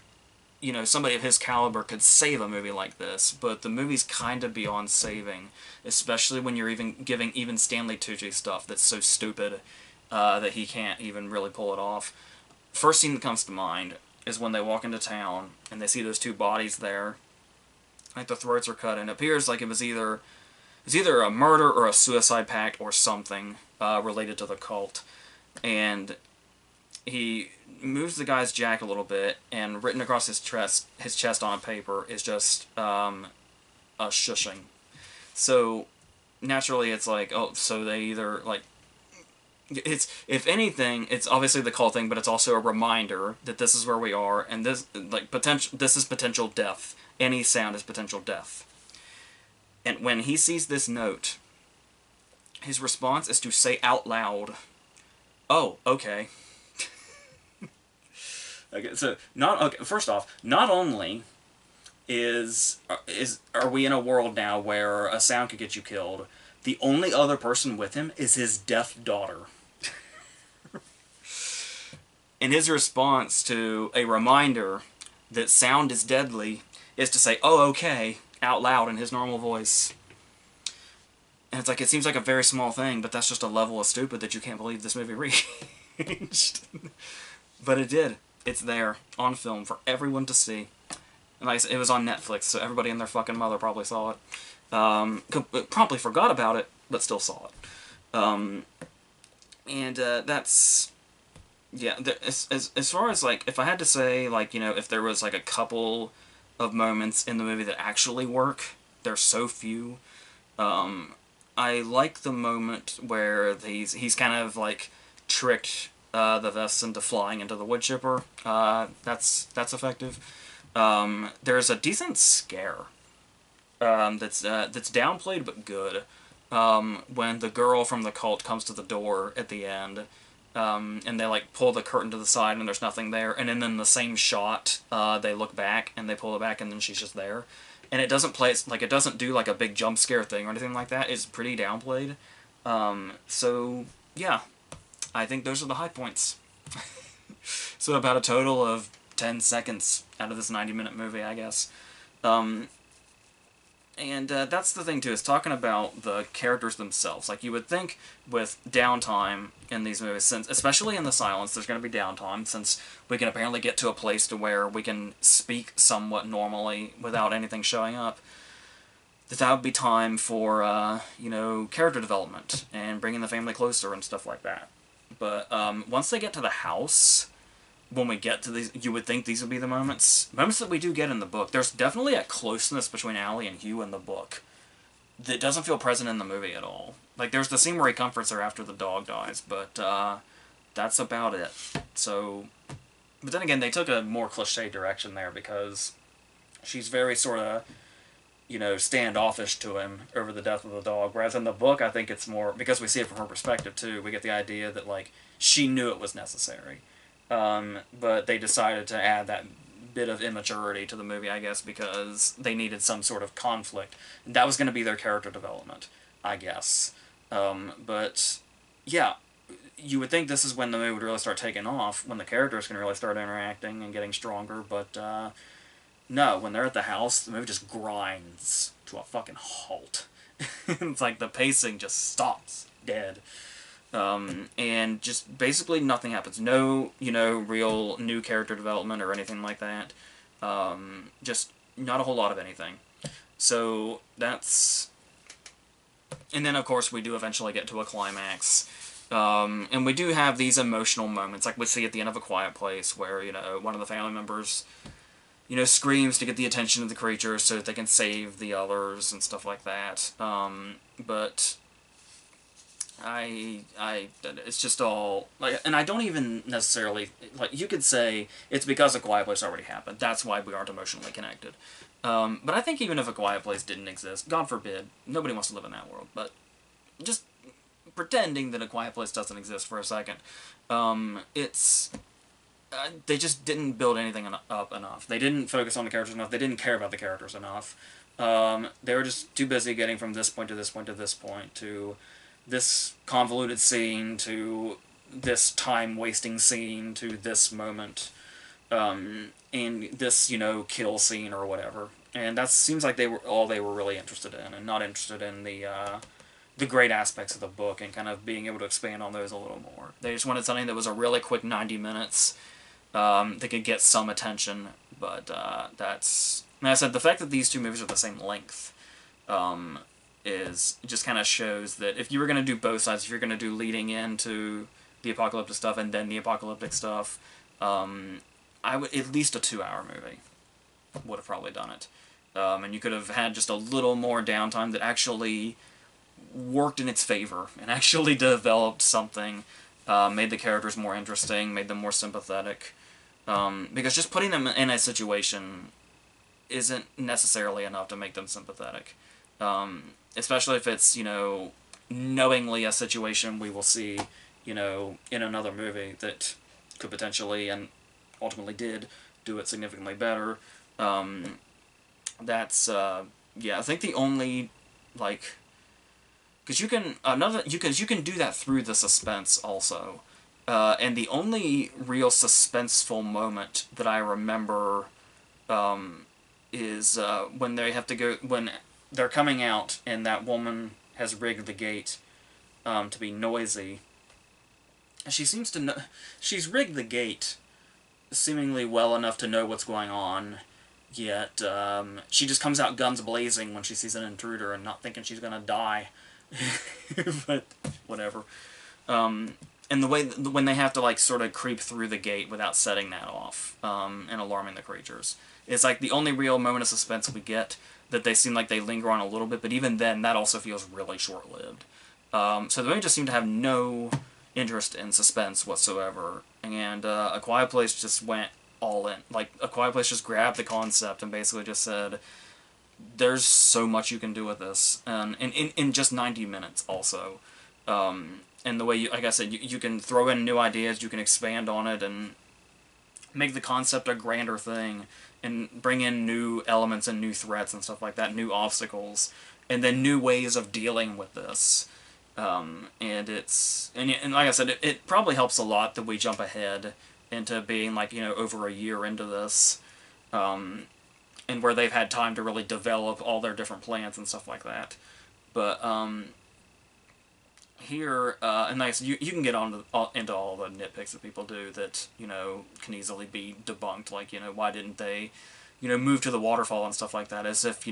somebody of his caliber could save a movie like this, but the movie's kind of beyond saving, especially when you're even giving even Stanley Tucci stuff that's so stupid that he can't even really pull it off. First scene that comes to mind is when they walk into town and they see those two bodies there, like the throats are cut, and it appears like it was either a murder or a suicide pact or something related to the cult, and he moves the guy's jacket a little bit, and written across his chest on paper is just a shushing. So naturally, it's like, oh, so they either like, it's, if anything, it's obviously the cult thing, but it's also a reminder that this is where we are, and this this is potential death. Any sound is potential death. And when he sees this note, his response is to say out loud, "Oh, okay." Okay, so first off, not only are we in a world now where a sound could get you killed, the only other person with him is his deaf daughter. And his response to a reminder that sound is deadly is to say, "Oh, okay," out loud in his normal voice. And it's like, it seems like a very small thing, but that's just a level of stupid that you can't believe this movie reached. But it did. It's there on film for everyone to see. And like I said, it was on Netflix, so everybody and their fucking mother probably saw it. Promptly forgot about it, but still saw it. That's... Yeah, as far as, like, if I had to say, like, you know, if there was, like, a couple of moments in the movie that actually work, there's so few. I like the moment where he's kind of, like, tricked the Vests into flying into the wood chipper. That's effective. There's a decent scare that's downplayed but good. When the girl from the cult comes to the door at the end, and they like pull the curtain to the side and there's nothing there, and then in the same shot, they look back and they pull it back and then she's just there, and it doesn't play like it doesn't do like a big jump scare thing or anything like that. It's pretty downplayed. So yeah, I think those are the high points. So about a total of 10 seconds out of this 90-minute movie, I guess. That's the thing, too, is talking about the characters themselves. Like, you would think with downtime in these movies, since especially in The Silence, there's going to be downtime, since we can apparently get to a place to where we can speak somewhat normally without anything showing up, that would be time for, you know, character development and bringing the family closer and stuff like that. But once they get to the house, when we get to these, you would think these would be the moments that we do get in the book. There's definitely a closeness between Allie and Hugh in the book that doesn't feel present in the movie at all. Like, there's the scene where he comforts her after the dog dies, but that's about it. So, but then again, they took a more cliche direction there, because she's very sort of, you know, standoffish to him over the death of the dog, whereas in the book, I think it's more, because we see it from her perspective too, we get the idea that, like, she knew it was necessary. But they decided to add that bit of immaturity to the movie, I guess, because they needed some sort of conflict. That was going to be their character development, I guess. But, yeah, you would think this is when the movie would really start taking off, when the characters can really start interacting and getting stronger, but, no, when they're at the house, the movie just grinds to a fucking halt. It's like the pacing just stops dead. And just basically nothing happens. No, you know, real new character development or anything like that. Just not a whole lot of anything. So that's... And then, of course, we do eventually get to a climax. And we do have these emotional moments, like we see at the end of A Quiet Place, where, you know, one of the family members, you know, screams to get the attention of the creatures so that they can save the others and stuff like that. But... it's just all, like, and I don't even necessarily, like, you could say it's because A Quiet Place already happened, that's why we aren't emotionally connected. But I think even if A Quiet Place didn't exist, God forbid, nobody wants to live in that world, but just pretending that A Quiet Place doesn't exist for a second, they just didn't build anything up enough. They didn't focus on the characters enough, they didn't care about the characters enough. They were just too busy getting from this point to this point to this point to this convoluted scene, to this time-wasting scene, to this moment, and this, you know, kill scene or whatever. And that seems like they were really interested in, and not interested in the great aspects of the book and kind of being able to expand on those a little more. They just wanted something that was a really quick 90 minutes that could get some attention, but that's... And I said, the fact that these two movies are the same length is just kind of shows that if you were going to do both sides, if you're going to do leading into the apocalyptic stuff and then the apocalyptic stuff, I would, at least a 2-hour movie would have probably done it. And you could have had just a little more downtime that actually worked in its favor and actually developed something, made the characters more interesting, made them more sympathetic. Because just putting them in a situation isn't necessarily enough to make them sympathetic. Especially if it's, you know, knowingly a situation we will see, you know, in another movie that could potentially, and ultimately did, do it significantly better. That's, yeah, I think the only, like, because you can do that through the suspense also. And the only real suspenseful moment that I remember, is, when they have to go, when they're coming out and that woman has rigged the gate to be noisy. She seems to know... She's rigged the gate seemingly well enough to know what's going on, yet she just comes out guns blazing when she sees an intruder and not thinking she's gonna die. But whatever. And the way when they have to like sort of creep through the gate without setting that off and alarming the creatures, it's like the only real moment of suspense we get that they seem like they linger on a little bit, but even then that also feels really short-lived. So the movie just seemed to have no interest in suspense whatsoever, and A Quiet Place just went all in. Like, A Quiet Place just grabbed the concept and basically just said, there's so much you can do with this, and in just 90 minutes also. And the way, like I said, you can throw in new ideas, you can expand on it, and make the concept a grander thing, and bring in new elements and new threats and stuff like that, new obstacles, and then new ways of dealing with this. And it's, and like I said, it probably helps a lot that we jump ahead into being like, over a year into this, and where they've had time to really develop all their different plans and stuff like that. But, here, and like I said, you can get into all the nitpicks that people do that, can easily be debunked, like, why didn't they, move to the waterfall and stuff like that, as if,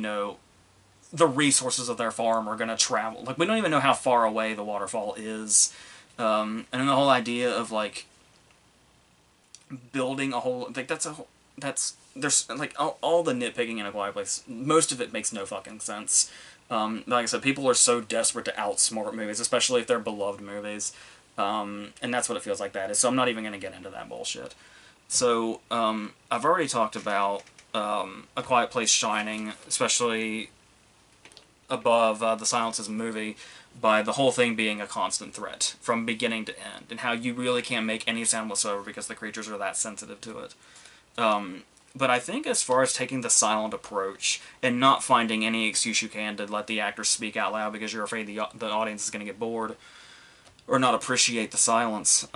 the resources of their farm are going to travel. Like, we don't even know how far away the waterfall is, and then the whole idea of, like, building a whole, like, there's, like, all the nitpicking in A Quiet Place, most of it makes no fucking sense. Like I said, people are so desperate to outsmart movies, especially if they're beloved movies, and that's what it feels like that is, so I'm not even going to get into that bullshit. So, I've already talked about, A Quiet Place shining, especially above The Silence is a movie, by the whole thing being a constant threat, from beginning to end, and how you really can't make any sound whatsoever because the creatures are that sensitive to it. But I think as far as taking the silent approach and not finding any excuse you can to let the actors speak out loud because you're afraid the audience is going to get bored or not appreciate the silence,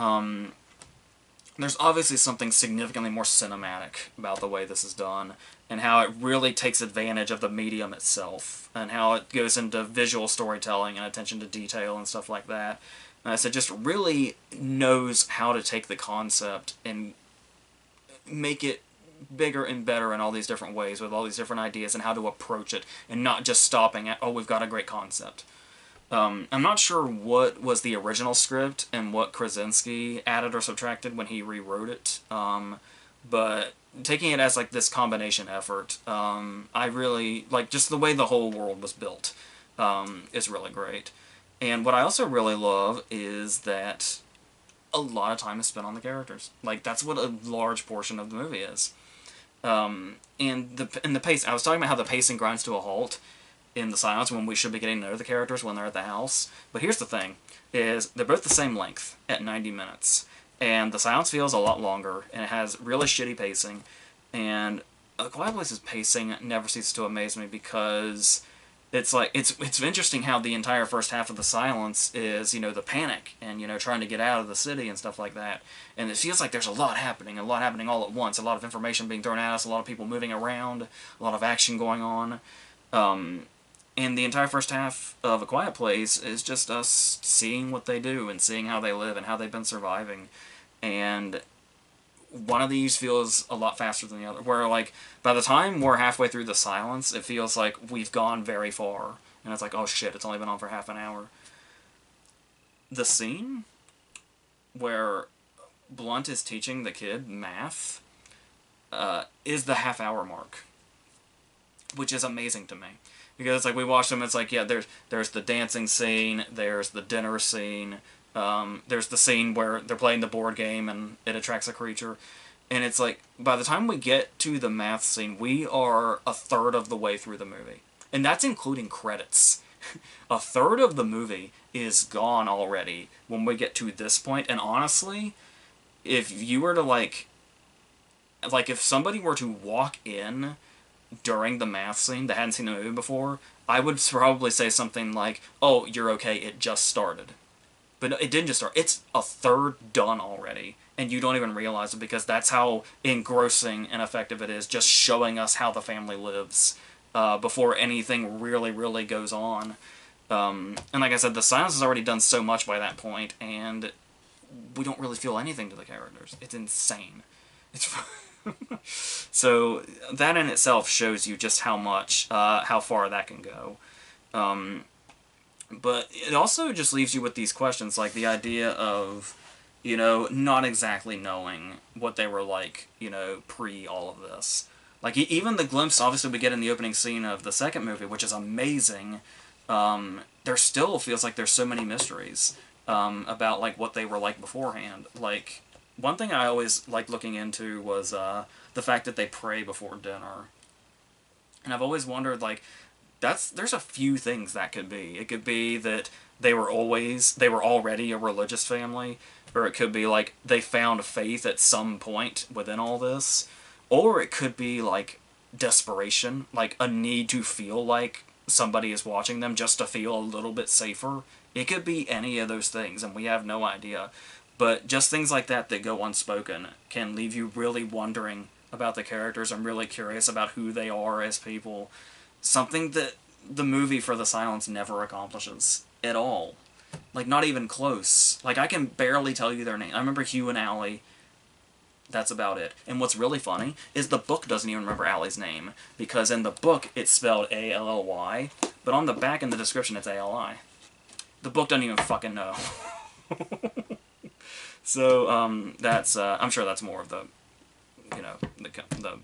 there's obviously something significantly more cinematic about the way this is done and how it really takes advantage of the medium itself and how it goes into visual storytelling and attention to detail and stuff like that. And I said, just really knows how to take the concept and make it bigger and better in all these different ways with all these different ideas and how to approach it and not just stopping at, oh, we've got a great concept. I'm not sure what was the original script and what Krasinski added or subtracted when he rewrote it, but taking it as like this combination effort, I really like just the way the whole world was built is really great. And what I also really love is that a lot of time is spent on the characters. Like, that's what a large portion of the movie is. And the pace, I was talking about how the pacing grinds to a halt in The Silence when we should be getting to know the characters when they're at the house. But here's the thing, is they're both the same length at 90 minutes. And The Silence feels a lot longer, and it has really shitty pacing. And A Quiet Place's pacing never ceases to amaze me because it's like, it's interesting how the entire first half of The Silence is, the panic and, trying to get out of the city and stuff like that. And it feels like there's a lot happening all at once, a lot of information being thrown at us, a lot of people moving around, a lot of action going on. And the entire first half of A Quiet Place is just us seeing what they do and seeing how they live and how they've been surviving. And one of these feels a lot faster than the other, where, like, by the time we're halfway through The Silence, it feels like we've gone very far, and it's like, oh shit, it's only been on for half an hour. The scene where Blunt is teaching the kid math is the half-hour mark, which is amazing to me. Because it's like, we watch them, it's like, yeah, there's the dancing scene, there's the dinner scene, there's the scene where they're playing the board game and it attracts a creature. And it's like, by the time we get to the math scene, we are a third of the way through the movie. And that's including credits. A third of the movie is gone already when we get to this point. And honestly, if you were to like if somebody were to walk in during the math scene that hadn't seen the movie before, I would probably say something like, oh, you're okay, it just started. But it didn't just start. It's a third done already, and you don't even realize it because that's how engrossing and effective it is, just showing us how the family lives before anything really, really goes on. And like I said, The Silence has already done so much by that point, and we don't really feel anything to the characters. It's insane. It's so that in itself shows you just how much, how far that can go. Um, but it also just leaves you with these questions, like the idea of, not exactly knowing what they were like, pre all of this. Like, even the glimpse, obviously, we get in the opening scene of the second movie, which is amazing, there still feels like there's so many mysteries about, like, what they were like beforehand. Like, one thing I always liked looking into was the fact that they pray before dinner. And I've always wondered, like, there's a few things that could be. It could be that they were already a religious family, or it could be like they found faith at some point within all this, or it could be like desperation, like a need to feel like somebody is watching them just to feel a little bit safer. It could be any of those things, and we have no idea. But just things like that go unspoken can leave you really wondering about the characters and really curious about who they are as people. Something that the movie For the Silence never accomplishes at all. Like, not even close. Like, I can barely tell you their name. I remember Hugh and Allie. That's about it. And what's really funny is the book doesn't even remember Allie's name, because in the book it's spelled A-L-L-Y, but on the back in the description it's A-L-I. The book doesn't even fucking know. So, that's, I'm sure that's more of the, the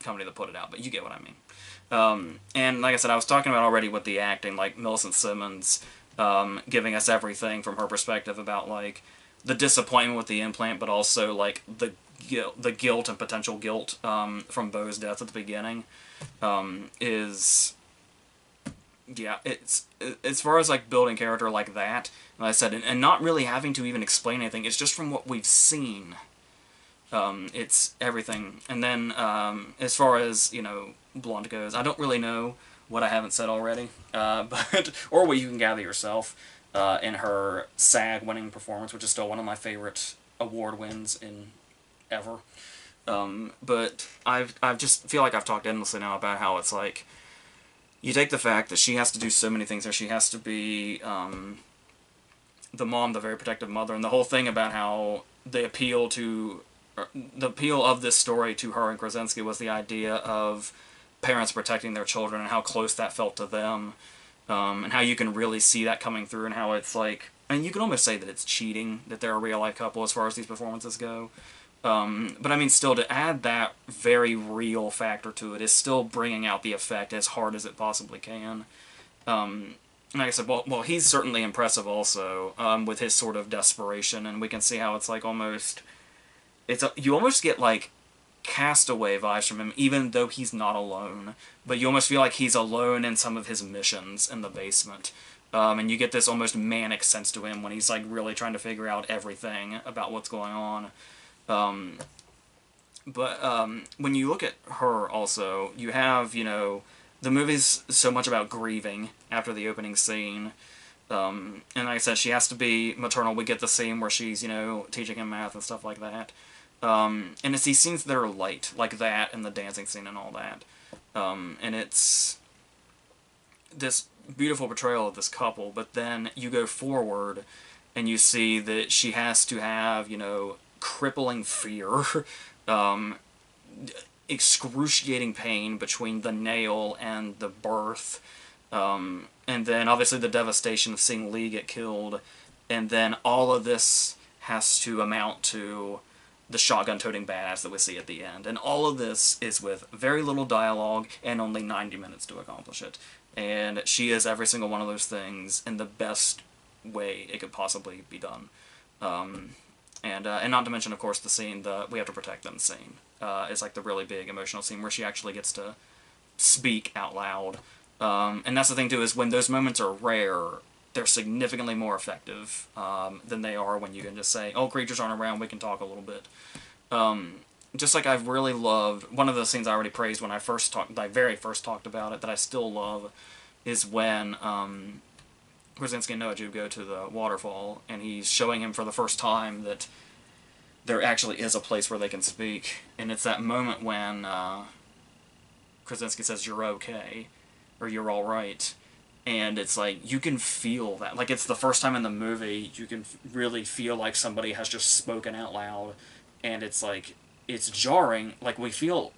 company that put it out, but you get what I mean. And like I said, I was talking about already with the acting, like Millicent Simmons giving us everything from her perspective about, like, the disappointment with the implant, but also, like, the guilt and potential guilt from Bo's death at the beginning is... Yeah, it's as far as, like, building character like that, like I said, and not really having to even explain anything, it's just from what we've seen. It's everything. And then, as far as, Blonde goes, I don't really know what I haven't said already, but or what you can gather yourself in her SAG winning performance, which is still one of my favorite award wins in ever. But I've just feel like I've talked endlessly now about how it's like, you take the fact that she has to do so many things, or she has to be the mom, the very protective mother, and the whole thing about how the appeal of this story to her and Krasinski was the idea of parents protecting their children and how close that felt to them, and how you can really see that coming through, and how it's like, and you can almost say that it's cheating that they're a real-life couple as far as these performances go. But I mean, still, to add that very real factor to it is still bringing out the effect as hard as it possibly can. Like I said, well, he's certainly impressive also, with his sort of desperation, and we can see how it's like almost... you almost get, like, Castaway vibes from him, even though he's not alone. But you almost feel like he's alone in some of his missions in the basement. And you get this almost manic sense to him when he's, like, really trying to figure out everything about what's going on. But when you look at her also, you have, the movie's so much about grieving after the opening scene. And like I said, she has to be maternal. We get the scene where she's, teaching him math and stuff like that. And it's these scenes that are light, like that, and the dancing scene and all that. And it's this beautiful portrayal of this couple, but then you go forward, and you see that she has to have, crippling fear, excruciating pain between the nail and the birth, and then obviously the devastation of seeing Lee get killed, and then all of this has to amount to the shotgun-toting badass that we see at the end. And all of this is with very little dialogue and only 90 minutes to accomplish it. And she is every single one of those things in the best way it could possibly be done. And not to mention, of course, the scene, the we have to protect them scene. Is like the really big emotional scene where she actually gets to speak out loud. And that's the thing, too, is when those moments are rare, they're significantly more effective than they are when you can just say, oh, creatures aren't around, we can talk a little bit. Just like I've really loved, one of the scenes I already praised when I very first talked about it, that I still love, is when Krasinski and Noah Jupe go to the waterfall, and he's showing him for the first time that there actually is a place where they can speak. And it's that moment when Krasinski says, you're okay, or you're alright. And it's like, you can feel that. Like, it's the first time in the movie you can really feel like somebody has just spoken out loud. And it's like, it's jarring. Like, we feel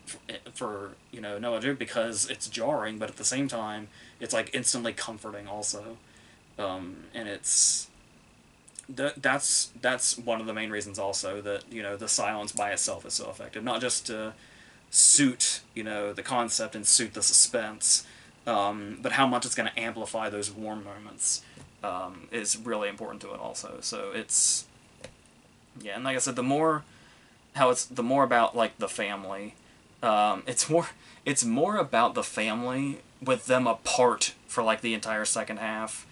for Noah Jupe because it's jarring, but at the same time, it's like instantly comforting also. And it's that's one of the main reasons also that the silence by itself is so effective. Not just to suit the concept and suit the suspense, but how much it's going to amplify those warm moments is really important to it also. So it's and like I said, the more about like the family. It's more about the family with them apart for like the entire second half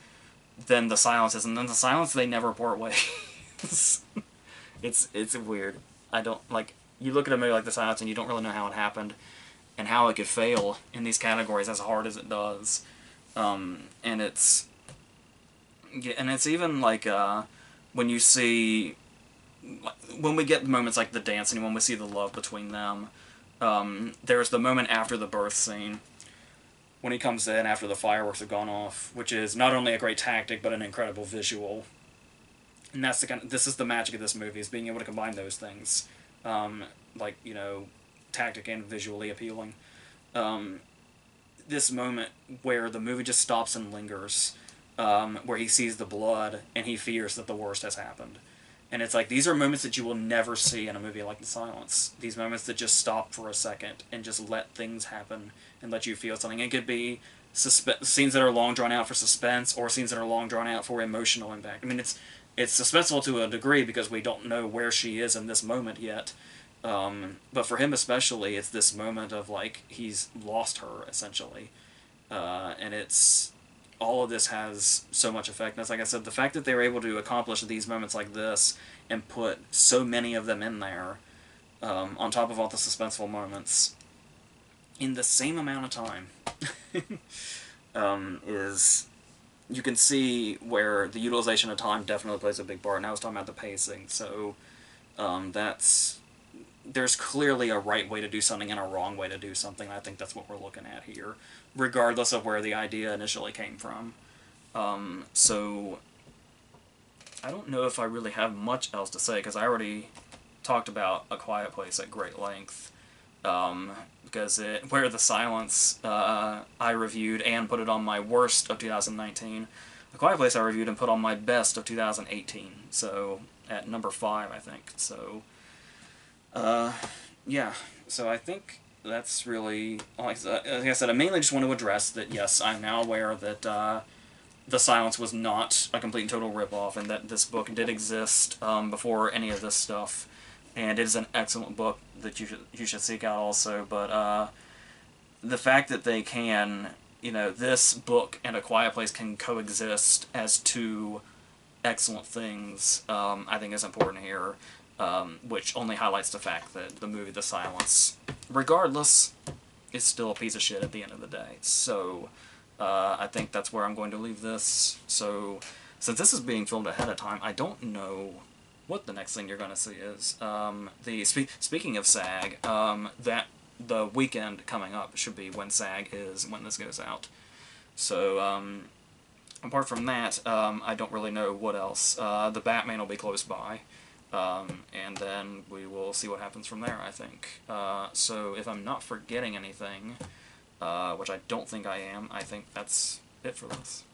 than the silence is, and then the silence they never part ways. It's weird. I don't like you look at a movie like The Silence and you don't really know how it happened and how it could fail in these categories as hard as it does. And it's even like when you see when we get moments like the dancing, when we see the love between them. There's the moment after the birth scene when he comes in after the fireworks have gone off, which is not only a great tactic but an incredible visual. And that's this is the magic of this movie, is being able to combine those things, like tactic and visually appealing. This moment where the movie just stops and lingers, where he sees the blood and he fears that the worst has happened. And it's like, these are moments that you will never see in a movie like The Silence. These moments that just stop for a second and just let things happen and let you feel something. It could be scenes that are long drawn out for suspense, or scenes that are long drawn out for emotional impact. I mean, it's suspenseful to a degree because we don't know where she is in this moment yet. But for him especially, it's this moment of like he's lost her essentially, and it's all of this has so much effect. And like I said, the fact that they were able to accomplish these moments like this and put so many of them in there, on top of all the suspenseful moments, in the same amount of time, is you can see where the utilization of time definitely plays a big part. And I was talking about the pacing, so there's clearly a right way to do something and a wrong way to do something. I think that's what we're looking at here, regardless of where the idea initially came from. So I don't know if I really have much else to say, because I already talked about A Quiet Place at great length, because where The Silence I reviewed and put it on my worst of 2019, A Quiet Place I reviewed and put on my best of 2018, so at number 5, I think. So yeah, so I think that's really, like I said, I mainly just want to address that, yes, I'm now aware that The Silence was not a complete and total ripoff, and that this book did exist before any of this stuff, and it is an excellent book that you should seek out also. But the fact that they can, this book and A Quiet Place can coexist as two excellent things, I think is important here. Which only highlights the fact that the movie The Silence, regardless, is still a piece of shit at the end of the day. So, I think that's where I'm going to leave this. So, since this is being filmed ahead of time, I don't know what the next thing you're going to see is. Speaking of SAG, that the weekend coming up should be when SAG is, when this goes out. So, apart from that, I don't really know what else. The Batman will be close by. And then we will see what happens from there, I think. So if I'm not forgetting anything, which I don't think I am, I think that's it for this.